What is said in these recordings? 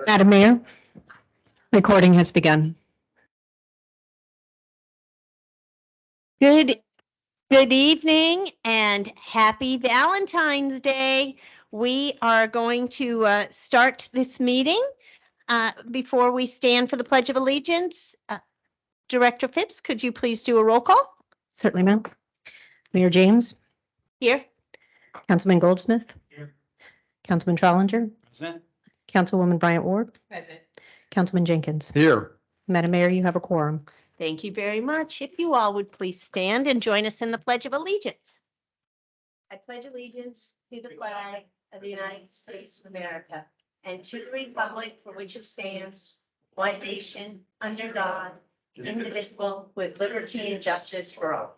Madam Mayor, recording has begun. Good evening and happy Valentine's Day. We are going to start this meeting. Before we stand for the Pledge of Allegiance, Director Phipps, could you please do a roll call? Certainly, ma'am. Mayor James, Here. Councilman Goldsmith, Here. Councilman Trollinger, Present. Councilwoman Bryant Ward, Present. Councilman Jenkins. Here. Madam Mayor, you have a quorum. Thank you very much. If you all would please stand and join us in the Pledge of Allegiance. I pledge allegiance to the flag of the United States of America and to the republic for which it stands, one nation, under God, indivisible, with liberty and justice for all.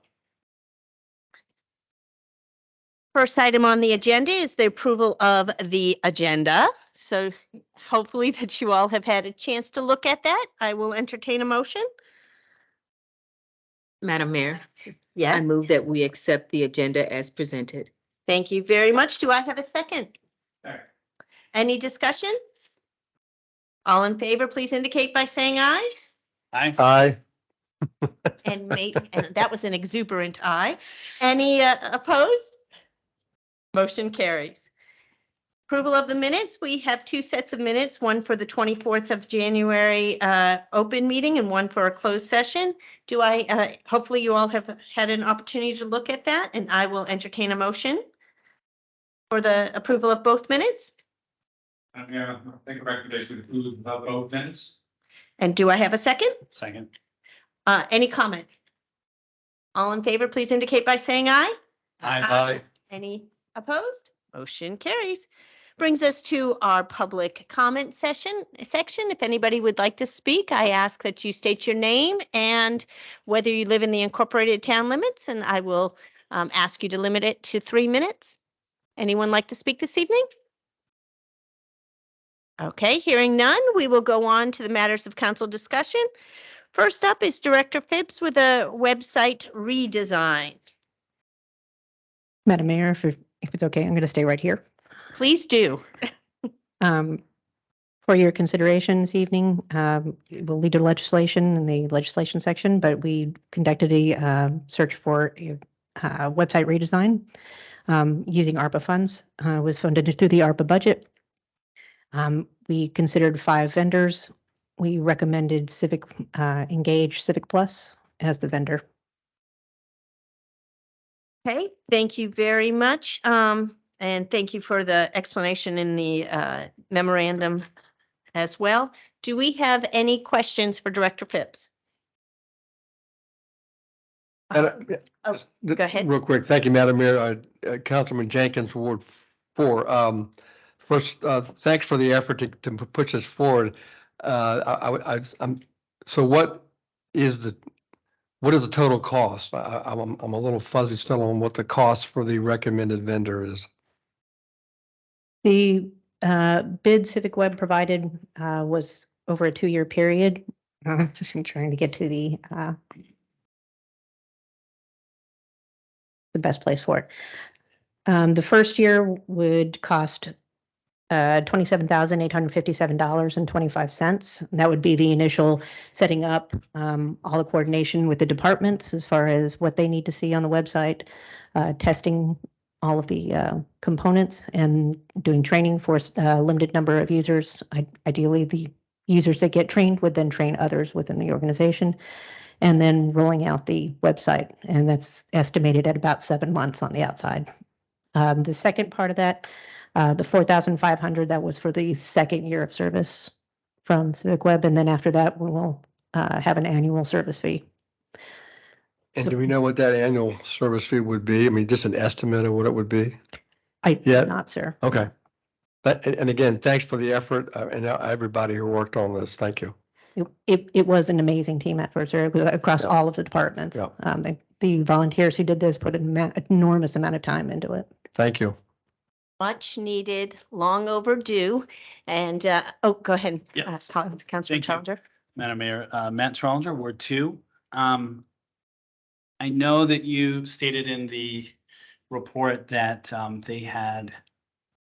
First item on the agenda is the approval of the agenda. So hopefully that you all have had a chance to look at that. I will entertain a motion. Madam Mayor, I Yeah, move that we accept the agenda as presented. thank you very much. Do I have a second? Second. Any discussion? All in favor, please indicate by saying aye. Aye. And that was an exuberant aye. Any opposed? Motion carries. Approval of the minutes. We have two sets of minutes, one for the 24th of January open meeting and one for a closed session. Hopefully you all have had an opportunity to look at that, and I will entertain a motion for the approval of both minutes. Yeah, I think a recommendation to approve both minutes. And do I have a second? Second. Any comment? All in favor, please indicate by saying aye. Aye. Any opposed? Motion carries. Brings us to our public comment section. If anybody would like to speak, I ask that you state your name and whether you live in the incorporated town limits, and I will ask you to limit it to 3 minutes. Anyone like to speak this evening? Okay, hearing none, we will go on to the matters of council discussion. First up is Director Phipps with a website redesign. Madam Mayor, if it's okay, I'm going to stay right here. Please do. For your consideration this evening, we'll lead to legislation in the legislation section, but we conducted a search for a website redesign using ARPA funds. Was funded through the ARPA budget. We considered 5 vendors. We recommended Engage Civic Plus as the vendor. Okay, thank you very much. And thank you for the explanation in the memorandum as well. Do we have any questions for Director Phipps? Go ahead. Real quick. Thank you, Madam Mayor. Councilman Jenkins, Ward 4. First, thanks for the effort to push this forward. So what is the total cost? I'm a little fuzzy still on what the cost for the recommended vendor is. The bid Civic Web provided was over a 2-year period. I'm trying to get to the best place for it. The first year would cost $27,857.25. That would be the initial setting up, all the coordination with the departments as far as what they need to see on the website, testing all of the components and doing training for a limited number of users. Ideally, the users that get trained would then train others within the organization, and then rolling out the website. And that's estimated at about 7 months on the outside. The second part of that, the $4,500, that was for the second year of service from Civic Web. And then after that, we will have an annual service fee. And do we know what that annual service fee would be? I mean, just an estimate of what it would be? I Yeah. did not, sir. Okay. And again, thanks for the effort and everybody who worked on this. Thank you. It was an amazing team effort, sir, across all of the departments. Yeah. The volunteers who did this put an enormous amount of time into it. Thank you. Much needed, long overdue. And, go ahead. Yes. Councilor Thank you. Challenger. Madam Mayor, Matt Trollinger, Ward 2. I know that you stated in the report that they had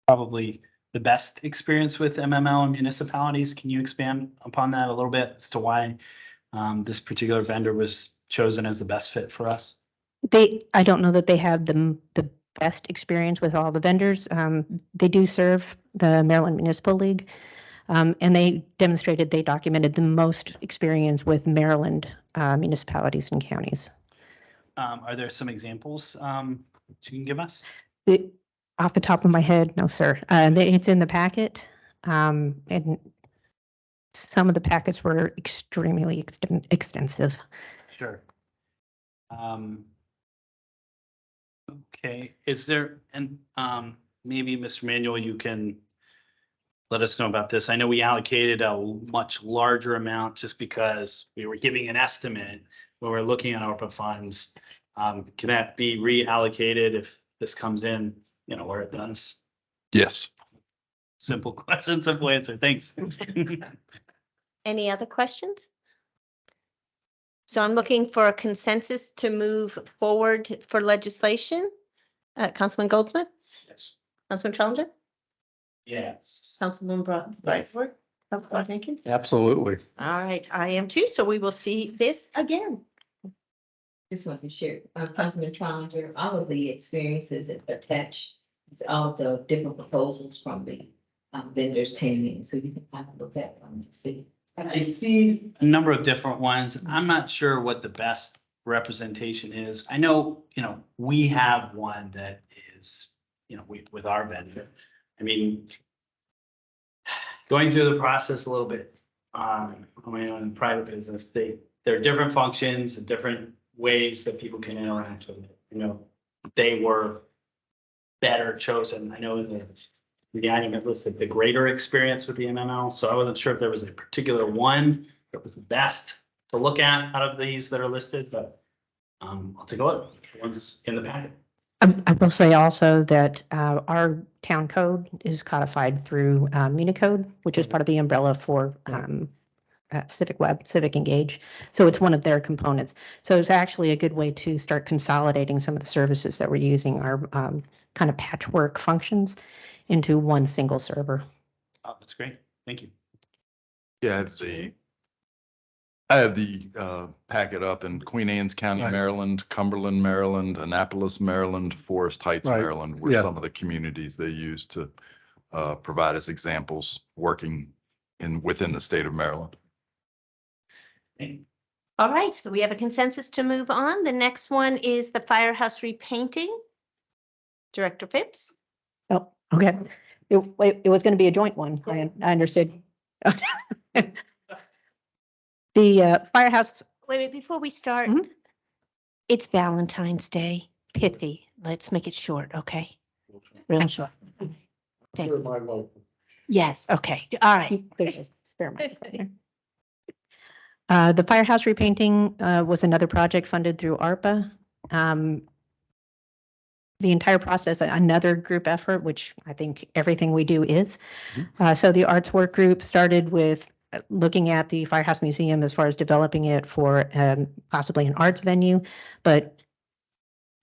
probably the best experience with MML and municipalities. Can you expand upon that a little bit as to why this particular vendor was chosen as the best fit for us? I don't know that they have the best experience with all the vendors. They do serve the Maryland Municipal League. And they demonstrated, they documented the most experience with Maryland municipalities and counties. Are there some examples you can give us? Off the top of my head, no, sir. It's in the packet. And some of the packets were extremely extensive. Sure. Okay, is there, and maybe Mr. Manuel, you can let us know about this. I know we allocated a much larger amount just because we were giving an estimate when we're looking at ARPA funds. Can that be reallocated if this comes in, you know, where it does? Yes. Simple question, simple answer. Thanks. Any other questions? So I'm looking for a consensus to move forward for legislation. Councilman Goldsmith, Yes. Councilman Trellinger, Yes. Councilman Yes. Brightworth, Councilman Jenkins. Absolutely. All right, I am too. So we will see this again. Just want to share, Councilman Challenger, all of the experiences attached, all of the different proposals from the vendors came in, so you can kind of look at them and see. I see a number of different ones. I'm not sure what the best representation is. I know, you know, we have one that is, you know, with our vendor. I mean, going through the process a little bit, on my own private business, there are different functions and different ways that people can interact with it. You know, they were better chosen. I know the item that listed the greater experience with the MML, so I wasn't sure if there was a particular one that was the best to look at out of these that are listed, but I'll take a look. One's in the packet. I will say also that our town code is codified through Unicode, which is part of the umbrella for Civic Engage. So it's one of their components. So it's actually a good way to start consolidating some of the services that we're using, our kind of patchwork functions, into one single server. Oh, that's great. Thank you. Yeah, I have the packet up in Queen Anne's County, Right. Maryland, Cumberland, Maryland, Annapolis, Maryland, Forest Heights, Right. Maryland, were Yeah. some of the communities they use to provide as examples working within the state of Maryland. All right, so we have a consensus to move on. The next one is the Firehouse repainting. Director Phipps. Oh, okay. It was going to be a joint one. I understood. The Firehouse, Wait, before we start, Mhm. it's Valentine's Day, pithy. Let's make it short, okay? Real short. Thank you. Yes, okay, all right. there's a spare microphone there. The Firehouse repainting was another project funded through ARPA. The entire process, another group effort, which I think everything we do is. So the arts work group started with looking at the Firehouse Museum as far as developing it for possibly an arts venue, but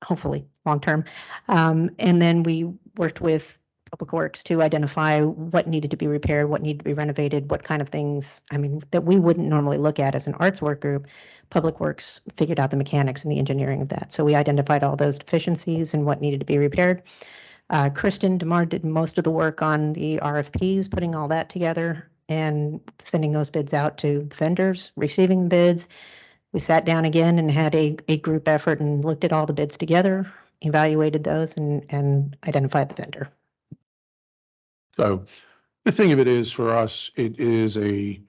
hopefully long-term. And then we worked with Public Works to identify what needed to be repaired, what needed to be renovated, what kind of things, I mean, that we wouldn't normally look at as an arts work group. Public Works figured out the mechanics and the engineering of that. So we identified all those deficiencies and what needed to be repaired. Kristen DeMarr did most of the work on the RFPs, putting all that together and sending those bids out to vendors, receiving bids. We sat down again and had a group effort and looked at all the bids together, evaluated those and identified the vendor. So the thing of it is, for us, it is it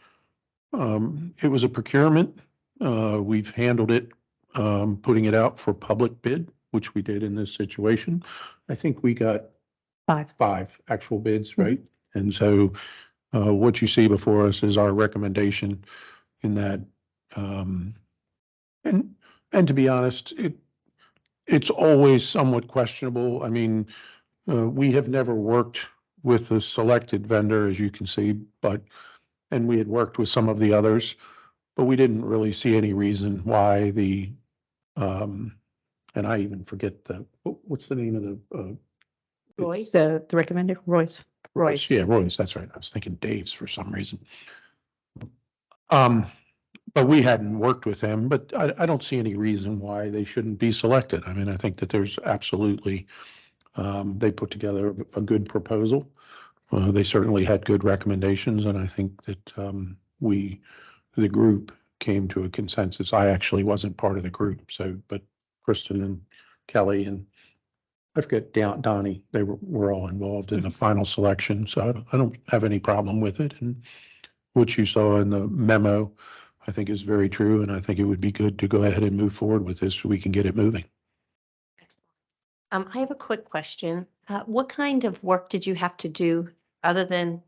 was a procurement. We've handled it, putting it out for public bid, which we did in this situation. I think we got five actual bids, right? And so what you see before us is our recommendation in that. And to be honest, it's always somewhat questionable. I mean, we have never worked with a selected vendor, as you can see, and we had worked with some of the others, but we didn't really see any reason why and I even forget what's the name of the, Royce. The recommended Royce. Royce. Yeah, Royce, that's right. I was thinking Dave's for some reason. But we hadn't worked with them, but I don't see any reason why they shouldn't be selected. I mean, I think that there's absolutely, they put together a good proposal. They certainly had good recommendations, and I think that, the group came to a consensus. I actually wasn't part of the group, so, but Kristen and Kelly and I forget, Donnie, they were all involved in the final selection, so I don't have any problem with it. And what you saw in the memo, I think is very true, and I think it would be good to go ahead and move forward with this so we can get it moving. I have a quick question. What kind of work did you have to do other than,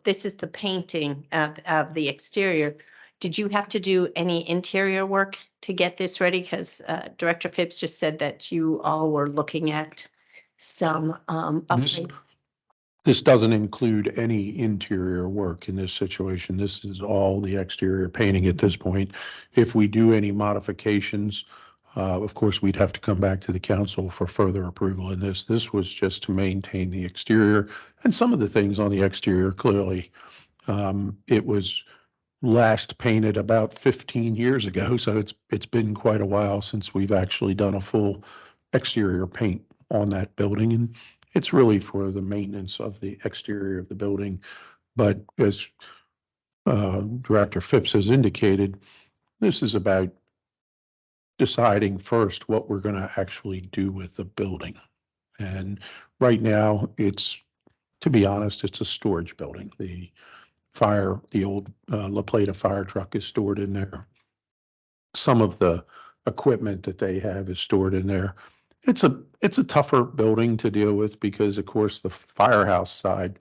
this is the painting of the exterior. Did you have to do any interior work to get this ready? Because Director Phipps just said that you all were looking at some upgrades. This doesn't include any interior work in this situation. This is all the exterior painting at this point. If we do any modifications, of course, we'd have to come back to the council for further approval in this. This was just to maintain the exterior and some of the things on the exterior. Clearly, it was last painted about 15 years ago, so it's been quite a while since we've actually done a full exterior paint on that building, and it's really for the maintenance of the exterior of the building. But as Director Phipps has indicated, this is about deciding first what we're going to actually do with the building. And right now, to be honest, it's a storage building. The old La Plata fire truck is stored in there. Some of the equipment that they have is stored in there. It's a tougher building to deal with because, of course, the Firehouse side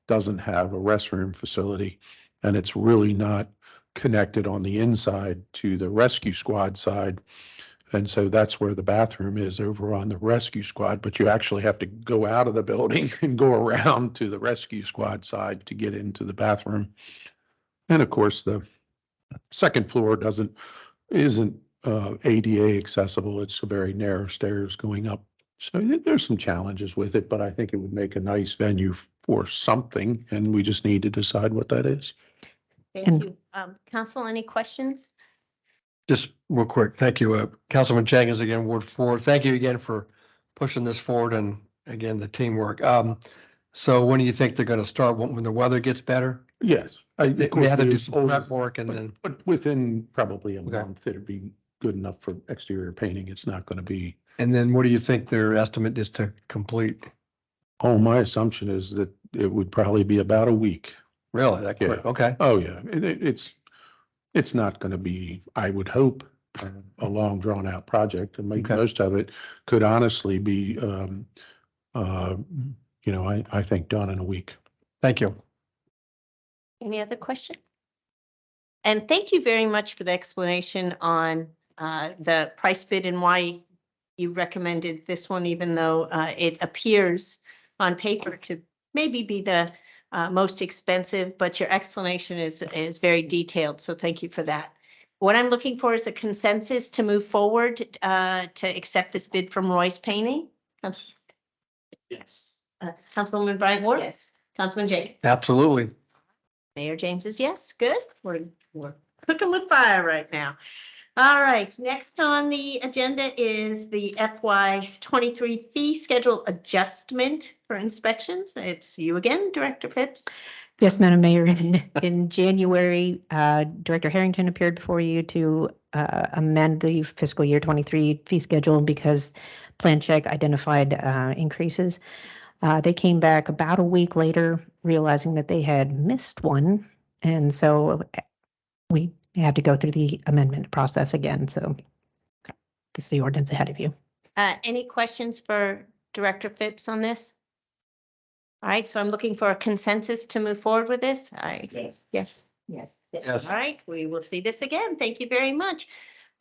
doesn't have a restroom facility, and it's really not connected on the inside to the rescue squad side. And so that's where the bathroom is, over on the rescue squad, but you actually have to go out of the building and go around to the rescue squad side to get into the bathroom. And of course, the second floor isn't ADA accessible. It's a very narrow stairs going up. So there's some challenges with it, but I think it would make a nice venue for something, and we just need to decide what that is. Thank you. Council, any questions? Just real quick, thank you, Councilman Jenkins again, Ward 4. Thank you again for pushing this forward and again, the teamwork. So when do you think they're going to start? When the weather gets better? Yes. They have to do some prep work and then. But within probably a Okay. month, it'd be good enough for exterior painting. It's not going to be. And then what do you think their estimate is to complete? Oh, my assumption is that it would probably be about a week. Really? That quick? Yeah. Okay. Oh, yeah. It's not going to be, I would hope, a long drawn out project. I mean, Okay. most of it could honestly be, I think done in a week. Thank you. Any other questions? And thank you very much for the explanation on the price bid and why you recommended this one, even though it appears on paper to maybe be the most expensive, but your explanation is very detailed. So thank you for that. What I'm looking for is a consensus to move forward to accept this bid from Royce Painting. Yes. Councilwoman Bryant Ward? Yes. Councilman Jake? Absolutely. Mayor James is yes. Good. We're cooking with fire right now. All right. Next on the agenda is the FY23 fee schedule adjustment for inspections. It's you again, Director Phipps. Yes, Madam Mayor, in January, Director Harrington appeared before you to amend the fiscal year 23 fee schedule because Plan Check identified increases. They came back about a week later, realizing that they had missed one. And so we had to go through the amendment process again. So this is the ordinance ahead of you. Any questions for Director Phipps on this? All right, so I'm looking for a consensus to move forward with this. All right. Yes. Yes. Yes. Yes. All right, we will see this again. Thank you very much.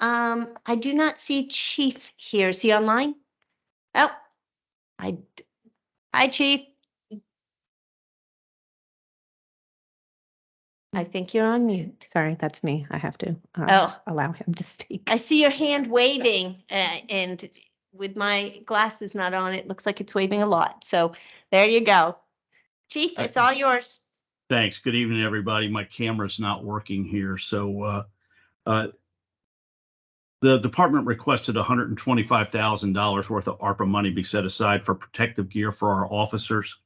I do not see Chief here. Is he online? Oh, hi, Chief. I think you're on mute. Sorry, that's me. I have to allow him to speak. I see your hand waving and with my glasses not on, it looks like it's waving a lot. So there you go. Chief, it's all yours. Thanks. Good evening, everybody. My camera's not working here, so the department requested $125,000 worth of ARPA money be set aside for protective gear for our officers.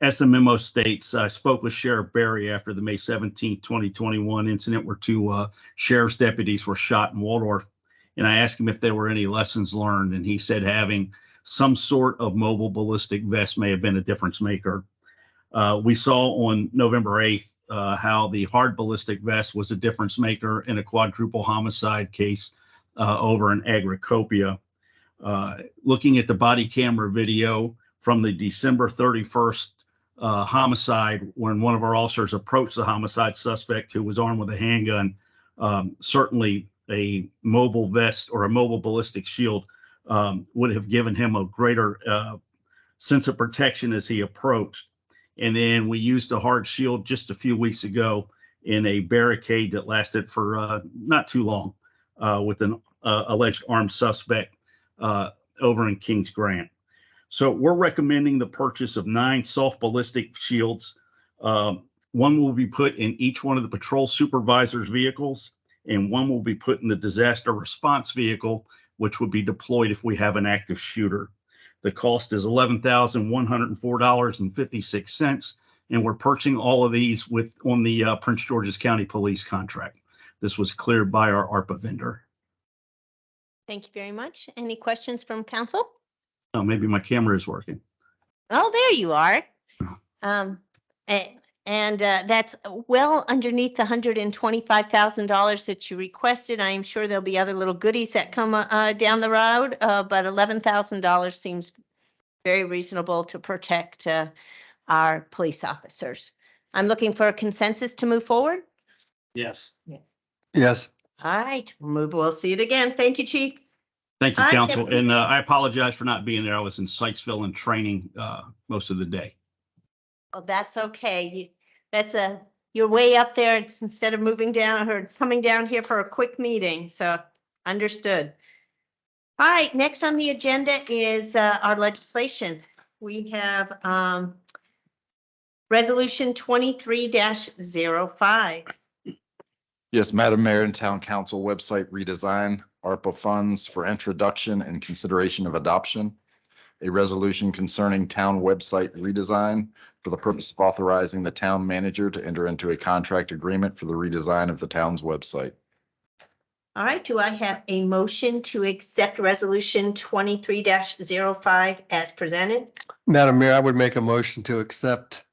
As the memo states, I spoke with Sheriff Berry after the May 17th, 2021 incident where two sheriff's deputies were shot in Waldorf, and I asked him if there were any lessons learned, and he said having some sort of mobile ballistic vest may have been a difference maker. We saw on November 8th how the hard ballistic vest was a difference maker in a quadruple homicide case over in Agricopia. Looking at the body camera video from the December 31st homicide, when one of our officers approached the homicide suspect who was armed with a handgun, certainly a mobile vest or a mobile ballistic shield would have given him a greater sense of protection as he approached. And then we used a hard shield just a few weeks ago in a barricade that lasted for not too long with an alleged armed suspect over in Kings Grant. So we're recommending the purchase of 9 soft ballistic shields. One will be put in each one of the patrol supervisors' vehicles, and one will be put in the disaster response vehicle, which would be deployed if we have an active shooter. The cost is $11,104.56, and we're purchasing all of these on the Prince George's County Police contract. This was cleared by our ARPA vendor. Thank you very much. Any questions from council? Oh, maybe my camera is working. Oh, there you are. That's well underneath the $125,000 that you requested. I am sure there'll be other little goodies that come down the road, but $11,000 seems very reasonable to protect our police officers. I'm looking for a consensus to move forward. Yes. Yes. Yes. All right, we'll see it again. Thank you, Chief. Thank you, All right, council. Deputy. And I apologize for not being there. I was in Sykesville in training most of the day. Well, that's okay. You're way up there. It's instead of moving down or coming down here for a quick meeting. So understood. All right, next on the agenda is our legislation. We have Resolution 23-05. Yes, Madam Mayor and Town Council website redesign, ARPA funds for introduction and consideration of adoption. A resolution concerning town website redesign for the purpose of authorizing the town manager to enter into a contract agreement for the redesign of the town's website. All right, do I have a motion to accept Resolution 23-05 as presented? Madam Mayor, I would make a motion to accept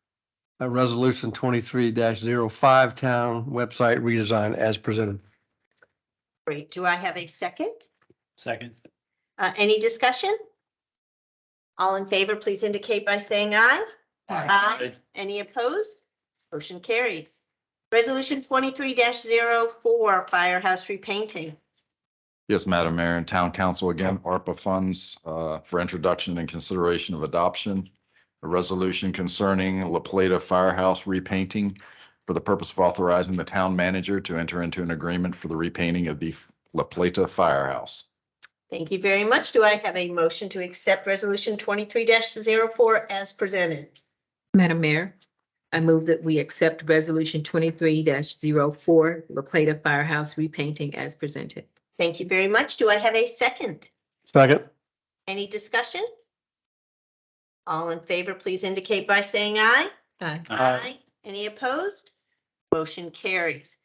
a resolution 23-05 town website redesign as presented. Great. Do I have a second? Second. Any discussion? All in favor, please indicate by saying aye. Aye. Any opposed? Motion carries. Resolution 23-04 Firehouse Repainting. Yes, Madam Mayor and Town Council, again, ARPA funds for introduction and consideration of adoption. A resolution concerning La Plata Firehouse repainting for the purpose of authorizing the town manager to enter into an agreement for the repainting of the La Plata Firehouse. Thank you very much. Do I have a motion to accept Resolution 23-04 as presented? Madam Mayor, I move that we accept Resolution 23-04, La Plata Firehouse repainting as presented. Thank you very much. Do I have a second? Second. Any discussion? All in favor, please indicate by saying aye. Aye. Aye. Any opposed? Motion carries.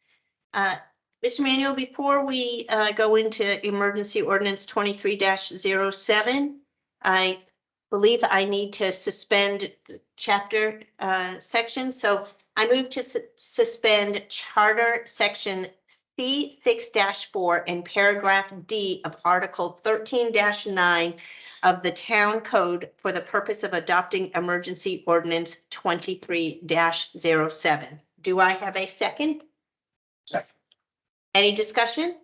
Mr. Manuel, before we go into emergency ordinance 23-07, I believe I need to suspend chapter section. So I move to suspend charter section C6-4 and paragraph D of article 13-9 of the town code for the purpose of adopting emergency ordinance 23-07. Do I have a second? Yes. Any discussion?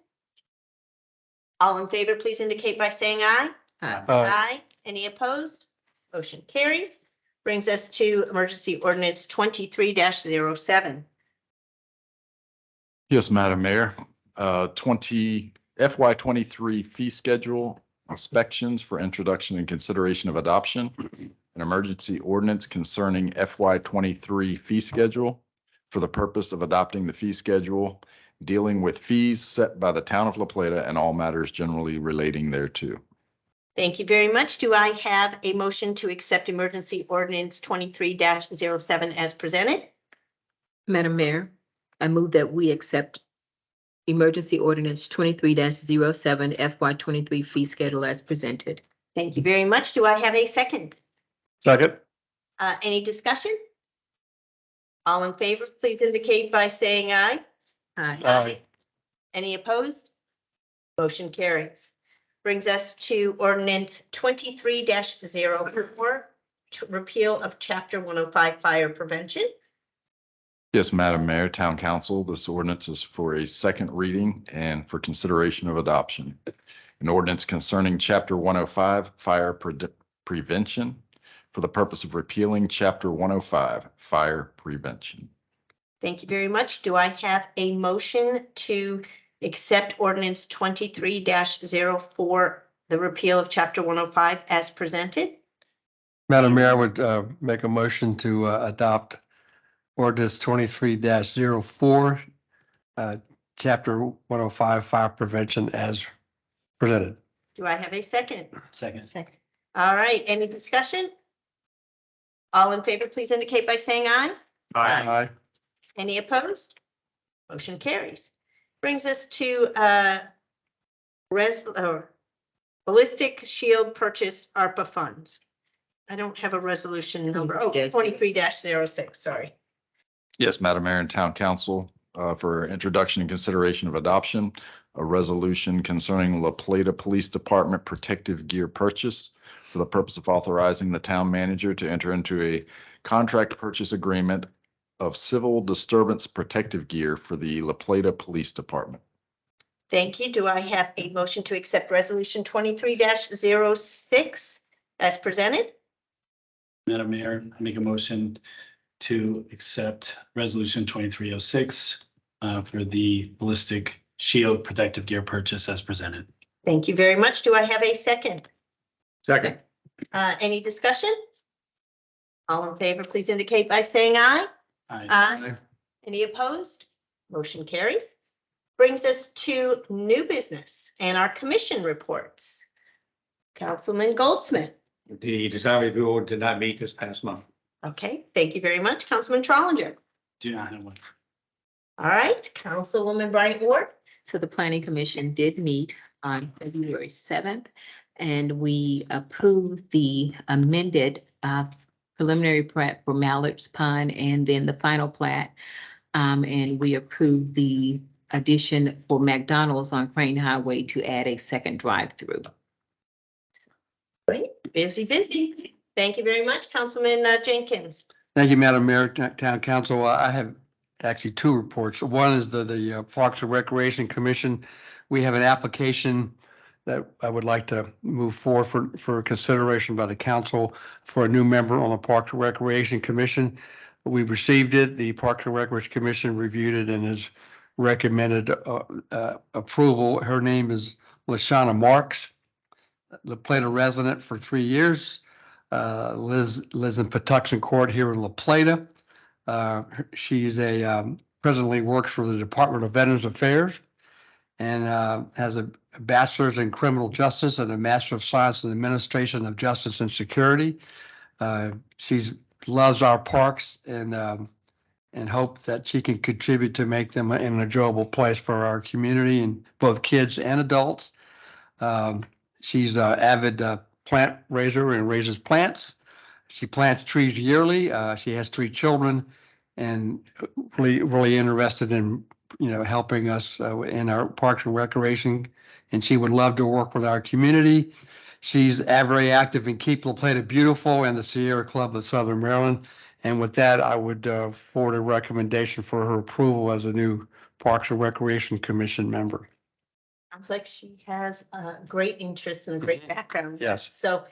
All in favor, please indicate by saying aye. Aye. Aye. Any opposed? Motion carries. Brings us to emergency ordinance 23-07. Yes, Madam Mayor, FY23 fee schedule inspections for introduction and consideration of adoption. an emergency ordinance concerning FY 23 fee schedule for the purpose of adopting the fee schedule, dealing with fees set by the town of La Plata and all matters generally relating thereto. Thank you very much. Do I have a motion to accept emergency ordinance 23-07 as presented? Madam Mayor, I move that we accept emergency ordinance 23-07 FY 23 fee schedule as presented. Thank you very much. Do I have a second? Second. Any discussion? All in favor, please indicate by saying aye. Aye. Any opposed? Motion carries. Brings us to ordinance 23-04, to repeal of chapter 105 fire prevention. Yes, Madam Mayor, Town Council, this ordinance is for a second reading and for consideration of adoption. An ordinance concerning Chapter 105 Fire Prevention for the purpose of repealing Chapter 105 Fire Prevention. Thank you very much. Do I have a motion to accept ordinance 23-04, the repeal of chapter 105 as presented? Madam Mayor, I would make a motion to adopt ordinance 23-04, chapter 105 fire prevention as presented. Do I have a second? Second. Second. All right, any discussion? All in favor, please indicate by saying aye. Aye. Any opposed? Motion carries. Brings us to ballistic shield purchase ARPA funds. I don't have a resolution number. Oh, 23-06, sorry. Yes, Madam Mayor and Town Council, for introduction and consideration of adoption, a resolution concerning La Plata Police Department protective gear purchase for the purpose of authorizing the town manager to enter into a contract purchase agreement of civil disturbance protective gear for the La Plata Police Department. Thank you. Do I have a motion to accept resolution 23-06 as presented? Madam Mayor, I make a motion to accept resolution 2306 for the ballistic shield protective gear purchase as presented. Thank you very much. Do I have a second? Second. Any discussion? All in favor, please indicate by saying aye. Aye. Any opposed? Motion carries. Brings us to new business and our commission reports. Councilman Goldsmith. The design review board did not meet this past month. Okay, thank you very much. Councilman Trollinger. Do not have one. All right, Councilwoman Bryant Ward. So the planning commission did meet on February 7th, and we approved the amended preliminary plat for Mallard's Pond and then the final plat. And we approved the addition for McDonald's on Crane Highway to add a second drive-through. Great, busy. Thank you very much, Councilman Jenkins. Thank you, Madam Mayor, Town Council. I have actually two reports. One is the Parks and Recreation Commission. We have an application that I would like to move forward for consideration by the council for a new member on the Parks and Recreation Commission. We received it. The Parks and Recreation Commission reviewed it and has recommended approval. Her name is Lashana Marks, La Plata resident for 3 years. Lives in Patuxent Court here in La Plata. She's presently works for the Department of Veterans Affairs and has a bachelor's in criminal justice and a master of science in administration of justice and security. She's loves our parks and hope that she can contribute to make them an enjoyable place for our community and both kids and adults. She's an avid plant raiser and raises plants. She plants trees yearly. She has 3 children and really interested in, helping us in our parks and recreation. And she would love to work with our community. She's very active in Keep La Plata Beautiful and the Sierra Club of Southern Maryland. And with that, I would forward a recommendation for her approval as a new Parks and Recreation Commission member. Sounds like she has a great interest and a great background. Yes. So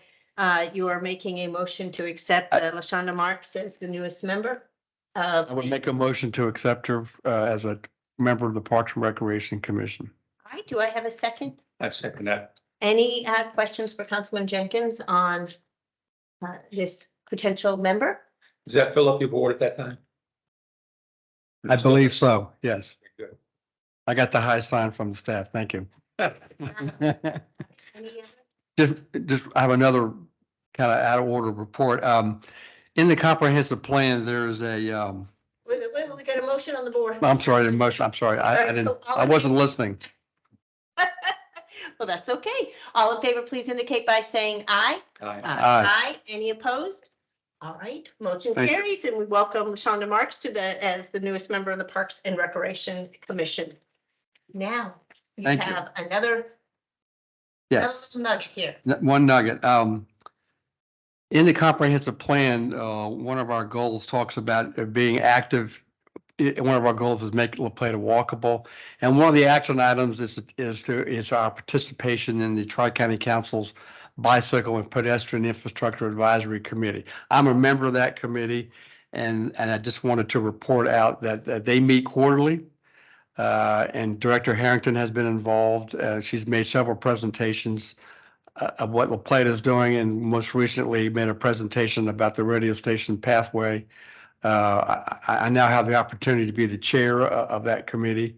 you are making a motion to accept Lashonda Marks as the newest member. I would make a motion to accept her as a member of the Parks and Recreation Commission. All right, do I have a second? I second that. Any questions for Councilman Jenkins on this potential member? Does that fill up your board at that time? I believe so, yes. Good. I got the high sign from the staff. Thank you. Any other? Just, I have another kind of out of order report. In the comprehensive plan, there's a, Wait, we got a motion on the board. I'm sorry, the motion, I'm sorry. All I right, didn't, so all I in wasn't favor- listening. Well, that's okay. All in favor, please indicate by saying aye. Aye. Aye. Any opposed? All right, motion Thank you. carries, and we welcome Shonda Marks as the newest member of the Parks and Recreation Commission. Now, you Thank you. have another Yes. nugget here. One nugget. In the comprehensive plan, one of our goals talks about being active. One of our goals is make La Plata walkable. And one of the action items is our participation in the Tri-County Council's Bicycle and Pedestrian Infrastructure Advisory Committee. I'm a member of that committee, and I just wanted to report out that they meet quarterly. And Director Harrington has been involved. She's made several presentations of what La Plata is doing, and most recently made a presentation about the radio station pathway. I now have the opportunity to be the chair of that committee.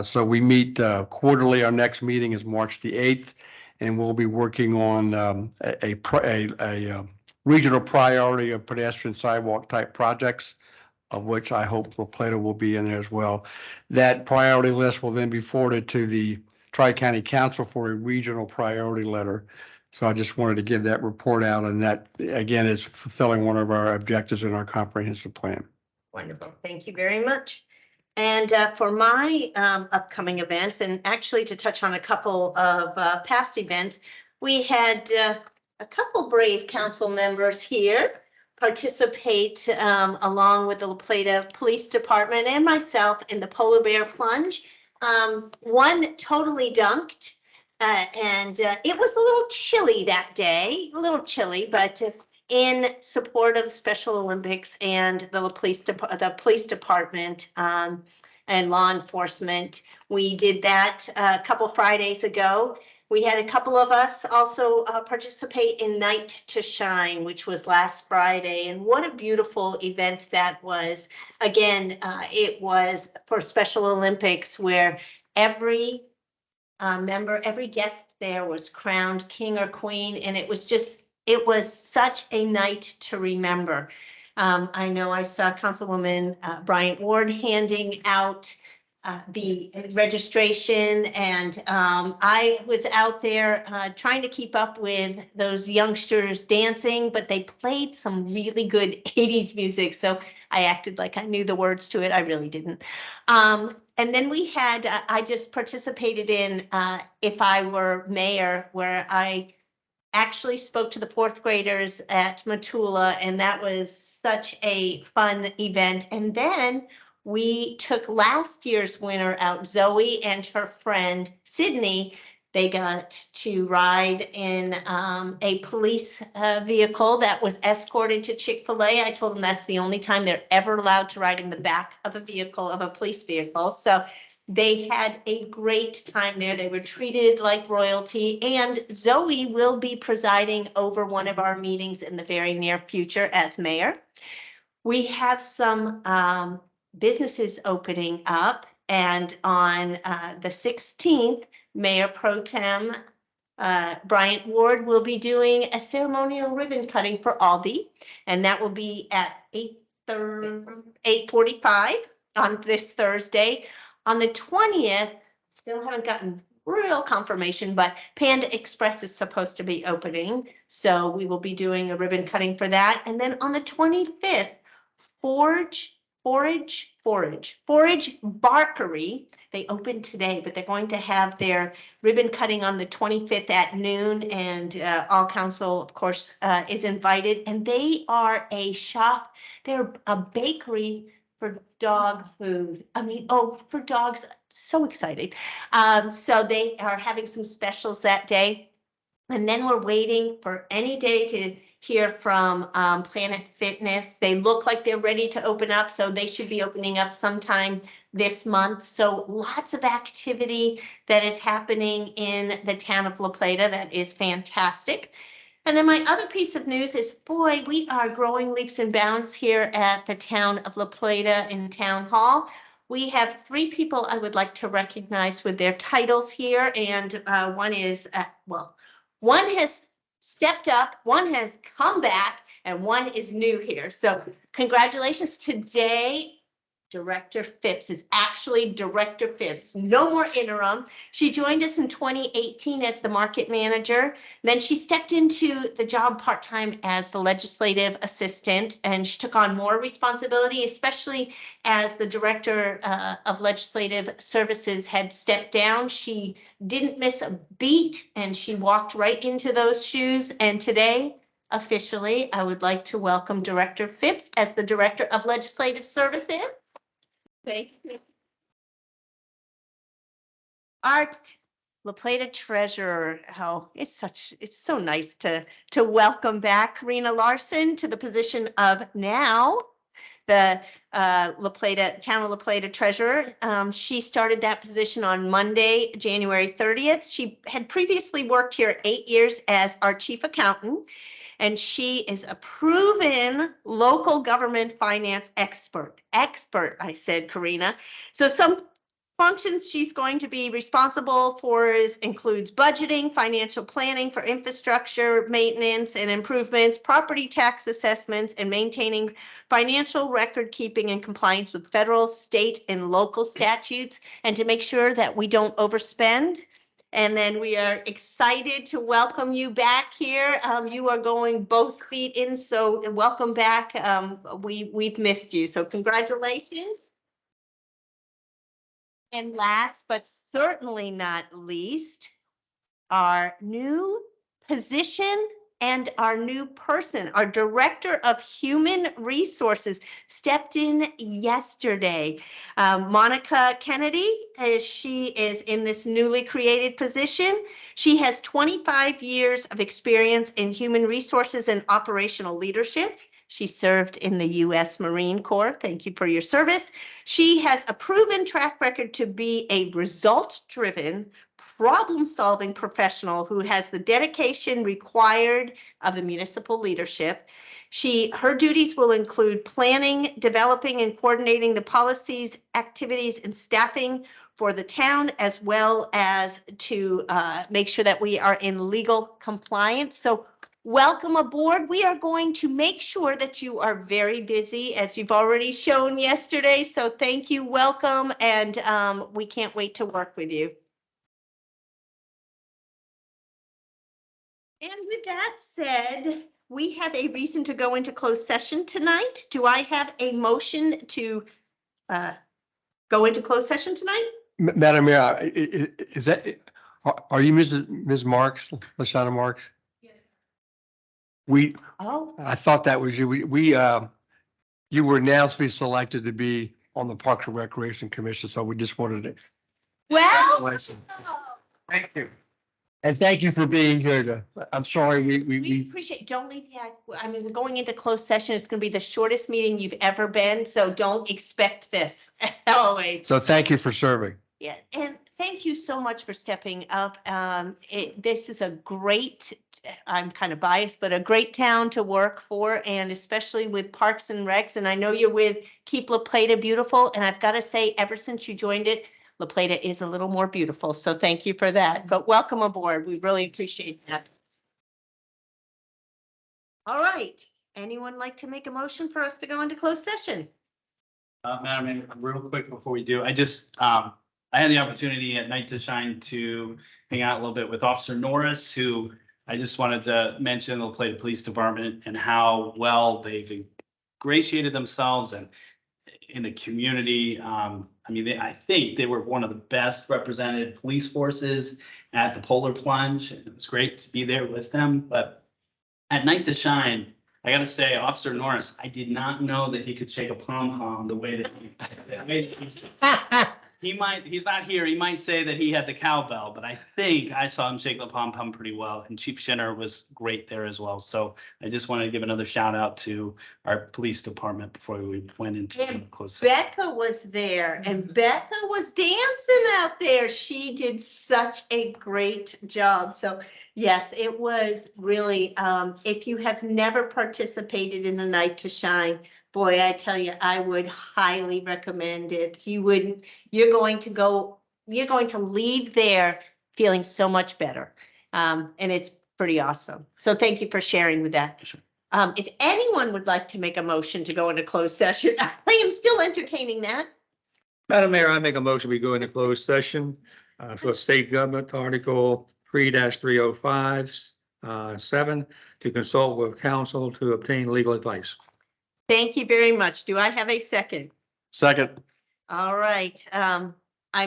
So we meet quarterly. Our next meeting is March the 8th, and we'll be working on a regional priority of pedestrian sidewalk type projects, of which I hope La Plata will be in there as well. That priority list will then be forwarded to the Tri-County Council for a regional priority letter. So I just wanted to give that report out, and that, again, is fulfilling one of our objectives in our comprehensive plan. Wonderful. Thank you very much. And for my upcoming events, and actually to touch on a couple of past events, we had a couple brave council members here participate along with the La Plata Police Department and myself in the Polar Bear Plunge. One totally dunked, and it was a little chilly that day, a little chilly, but in support of the Special Olympics and the police department and law enforcement, we did that a couple Fridays ago. We had a couple of us also participate in Night to Shine, which was last Friday. And what a beautiful event that was. Again, it was for Special Olympics, where every member, every guest there was crowned king or queen. And it was such a night to remember. I know I saw Councilwoman Bryant Ward handing out the registration, and I was out there trying to keep up with those youngsters dancing, but they played some really good 80s music, so I acted like I knew the words to it. I really didn't. And then we had, I just participated in If I Were Mayor, where I actually spoke to the fourth graders at Matula, and that was such a fun event. And then we took last year's winner out, Zoe and her friend Sydney. They got to ride in a police vehicle that was escorted to Chick-fil-A. I told them that's the only time they're ever allowed to ride in the back of a vehicle, of a police vehicle. So they had a great time there. They were treated like royalty, and Zoe will be presiding over one of our meetings in the very near future as mayor. We have some businesses opening up, and on the 16th, Mayor Pro Tem Bryant Ward will be doing a ceremonial ribbon cutting for Aldi, and that will be at 8:45 on this Thursday. On the 20th, still haven't gotten real confirmation, but Panda Express is supposed to be opening, so we will be doing a ribbon cutting for that. And then on the 25th, Forage Barkery, they opened today, but they're going to have their ribbon cutting on the 25th at noon, and all council, of course, is invited. And they are a shop, they're a bakery for dog food. I mean, for dogs, so excited. So they are having some specials that day. And then we're waiting for any day to hear from Planet Fitness. They look like they're ready to open up, so they should be opening up sometime this month. So lots of activity that is happening in the town of La Plata. That is fantastic. And then my other piece of news is, boy, we are growing leaps and bounds here at the town of La Plata in Town Hall. We have 3 people I would like to recognize with their titles here, and one is, one has stepped up, one has come back, and one is new here. So congratulations today. Director Phipps is actually Director Phipps, no more interim. She joined us in 2018 as the market manager. Then she stepped into the job part-time as the legislative assistant, and she took on more responsibility, especially as the director of legislative services had stepped down. She didn't miss a beat, and she walked right into those shoes. And today, officially, I would like to welcome Director Phipps as the Director of Legislative Services. Thank you. Art La Plata Treasurer. Oh, it's so nice to welcome back Karina Larson to the position of now the Town of La Plata Treasurer. She started that position on Monday, January 30th. She had previously worked here 8 years as our chief accountant, and she is a proven local government finance expert. Expert, I said, Karina. So some functions she's going to be responsible for includes budgeting, financial planning for infrastructure, maintenance and improvements, property tax assessments, and maintaining financial record keeping and compliance with federal, state, and local statutes, and to make sure that we don't overspend. And then we are excited to welcome you back here. You are going both feet in, so welcome back. We've missed you, so congratulations. And last but certainly not least, our new position and our new person, our Director of Human Resources, stepped in yesterday. Monica Kennedy, she is in this newly created position. She has 25 years of experience in human resources and operational leadership. She served in the U.S. Marine Corps. Thank you for your service. She has a proven track record to be a results-driven, problem-solving professional who has the dedication required of the municipal leadership. Her duties will include planning, developing, and coordinating the policies, activities, and staffing for the town, as well as to make sure that we are in legal compliance. So welcome aboard. We are going to make sure that you are very busy, as you've already shown yesterday. So thank you, welcome, and we can't wait to work with you. And with that said, we have a reason to go into closed session tonight. Do I have a motion to go into closed session tonight? Madam Mayor, is that, are you Ms. Marks, LaShawna Marks? Yes. I thought that was you. You were announced to be selected to be on the Parks and Recreation Commission, so we just wanted to. Well. Thank you. And thank you for being here. I'm sorry, We appreciate, don't leave yet. I mean, we're going into closed session. It's going to be the shortest meeting you've ever been, so don't expect this always. So thank you for serving. Yeah, and thank you so much for stepping up. This is a great, I'm kind of biased, but a great town to work for, and especially with Parks and Recs. And I know you're with Keep La Plata Beautiful, and I've got to say, ever since you joined it, La Plata is a little more beautiful. So thank you for that. But welcome aboard. We really appreciate that. All right. Anyone like to make a motion for us to go into closed session? Madam Mayor, real quick before we do, I had the opportunity at Night to Shine to hang out a little bit with Officer Norris, who I just wanted to mention the La Plata Police Department and how well they've ingratiated themselves and in the community. I mean, I think they were one of the best represented police forces at the Polar Plunge. It was great to be there with them. But at Night to Shine, I got to say, Officer Norris, I did not know that he could shake a pom-pom the way that he he's not here. He might say that he had the cowbell, but I think I saw him shake the pom pom pretty well. And Chief Schinner was great there as well. So I just wanted to give another shout out to our police department before we went into And closed session. Becca was there and Becca was dancing out there. She did such a great job. So yes, it was really, if you have never participated in the Night to Shine, boy, I tell you, I would highly recommend it. You're going to leave there feeling so much better. And it's pretty awesome. So thank you for sharing with that. Sure. If anyone would like to make a motion to go into closed session, I am still entertaining that. Madam Mayor, I make a motion, we go into closed session for state government article 3-305-7 to consult with counsel to obtain legal advice. Thank you very much. Do I have a second? Second. All right. I'm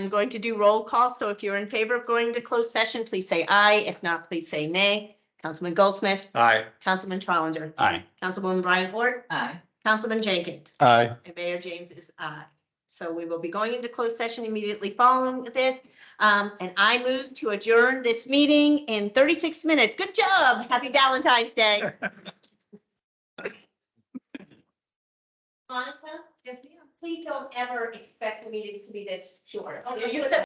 going to do roll call. So if you're in favor of going to closed session, please say aye. If not, please say nay. Councilman Goldsmith, Aye. Councilman Trolinger, Aye. Councilwoman Bryant Ford, Aye. Councilman Jenkins, Aye. and Mayor James is aye. So we will be going into closed session immediately following this. And I move to adjourn this meeting in 36 minutes. Good job. Happy Valentine's Day. Monica, yes, ma'am. Please don't ever expect the meetings to be this short.